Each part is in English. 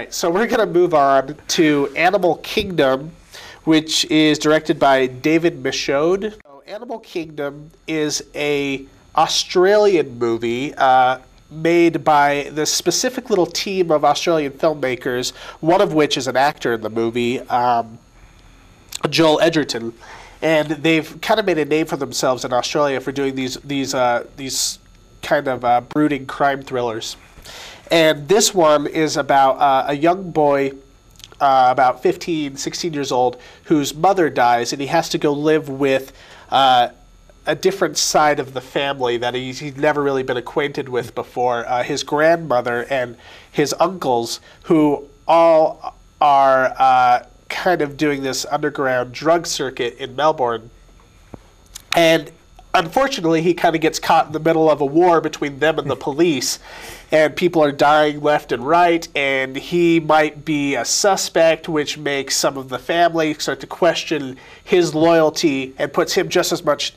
right, so we're going to move on to Animal Kingdom, which is directed by David Michôd. So Animal Kingdom is a Australian movie made by this specific little team of Australian filmmakers, one of which is an actor in the movie, Joel Edgerton. And they've kind of made a name for themselves in Australia for doing these kind of brooding crime thrillers. And this one is about a young boy, about 15, 16 years old, whose mother dies, and he has to go live with a different side of the family that he's never really been acquainted with before. His grandmother and his uncles, who all are kind of doing this underground drug circuit in Melbourne. And unfortunately, he kind of gets caught in the middle of a war between them and the police, and people are dying left and right, and he might be a suspect, which makes some of the family start to question his loyalty and puts him just as much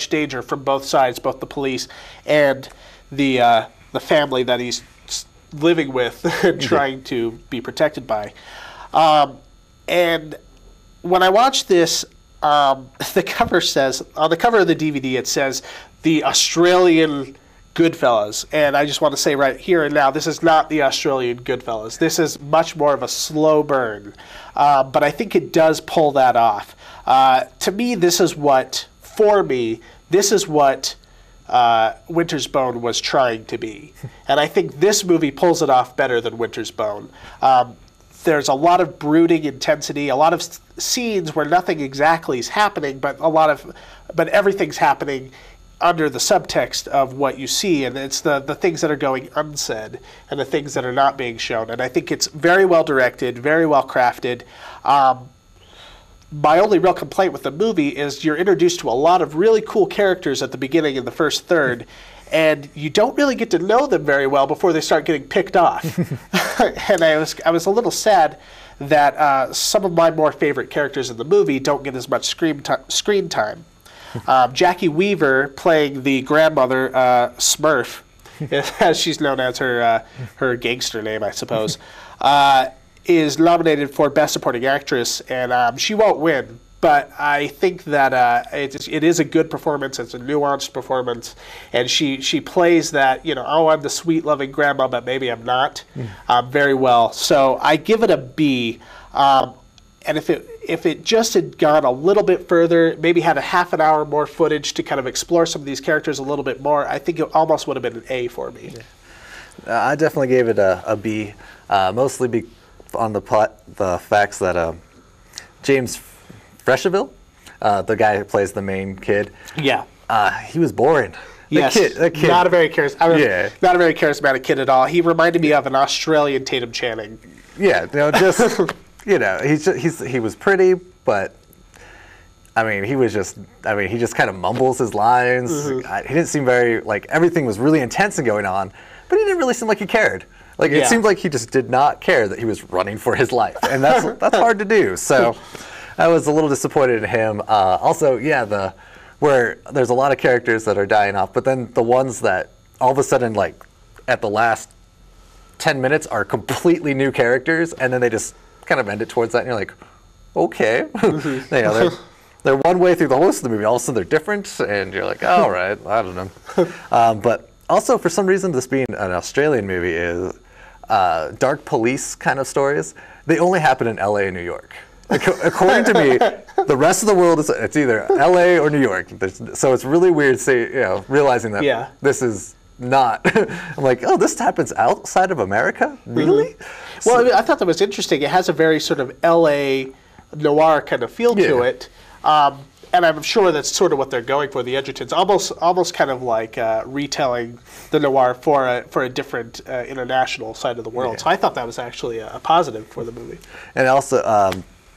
danger from both sides, both the police and the family that he's living with and trying to be protected by. And when I watched this, the cover says, on the cover of the DVD, it says, the Australian Goodfellas. And I just want to say right here and now, this is not the Australian Goodfellas. This is much more of a slow burn. But I think it does pull that off. To me, this is what Winter's Bone was trying to be. And I think this movie pulls it off better than Winter's Bone. There's a lot of brooding intensity, a lot of scenes where nothing exactly is happening, but everything's happening under the subtext of what you see, and it's the things that are going unsaid and the things that are not being shown. And I think it's very well directed, very well crafted. My only real complaint with the movie is you're introduced to a lot of really cool characters at the beginning in the first third, and you don't really get to know them very well before they start getting picked off. And I was a little sad that some of my more favorite characters in the movie don't get as much screen time. Jacki Weaver, playing the grandmother, Smurf, as she's known as her gangster name, I suppose, is nominated for Best Supporting Actress, and she won't win. But I think that it is a good performance. It's a nuanced performance, and she plays that, I'm the sweet, loving grandma, but maybe I'm not, very well. So I give it a B. And if it just had gone a little bit further, maybe had a half an hour more footage to kind of explore some of these characters a little bit more, I think it almost would have been an A for me. I definitely gave it a B, mostly on the facts that James Frecheville, the guy who plays the main kid, he was boring. Yes, the kid, not a very charismatic kid at all. He reminded me of an Australian Tatum Channing. Yeah, just. He was pretty, but he just kind of mumbles his lines. Mm-hmm. He didn't seem very, everything was really intense and going on, but he didn't really seem like he cared. It seemed like he just did not care that he was running for his life, and that's hard to do. So I was a little disappointed in him. Also, where there's a lot of characters that are dying off, but then the ones that all of a sudden, at the last 10 minutes are completely new characters, and then they just kind of end it towards that, and you're like, okay. They're one way through the most of the movie. All of a sudden they're different, and you're like, all right, I don't know. But also, for some reason, this being an Australian movie is dark police kind of stories. They only happen in LA and New York. According to me, the rest of the world it's either LA or New York. So it's really weird realizing that this is not. I'm like, oh, this happens outside of America? Really? Mm-hmm. Well, I thought that was interesting. It has a very sort of LA noir kind of feel to it. And I'm sure that's sort of what they're going for, the Edgertons. Almost kind of like retelling the noir for a different international side of the world. Yeah. So I thought that was actually a positive for the movie. And also,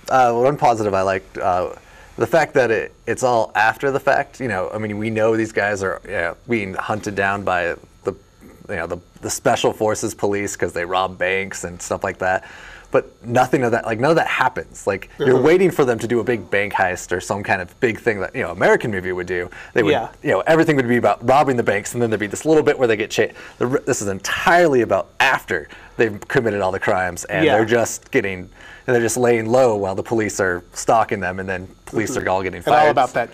one positive I liked, the fact that it's all after the fact. We know these guys are being hunted down by the special forces police because they rob banks and stuff like that. but nothing of that, like none of that happens. Like you're waiting for them to do a big bank heist or some kind of big thing that, you know, American movie would do. They would, you know, everything would be about robbing the banks, and then there'd be this little bit where they get chased. This is entirely about after they've committed all the crimes, and they're just getting, and they're just laying low while the police are stalking them, and then police are all getting fired. And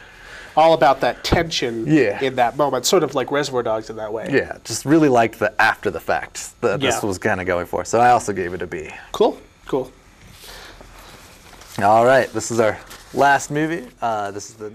all about that tension in that moment, sort of like Reservoir Dogs in that way. Yeah, just really liked the after the fact that this was kind of going for. So I also gave it a B. Cool, cool. All right, this is our last movie. This is the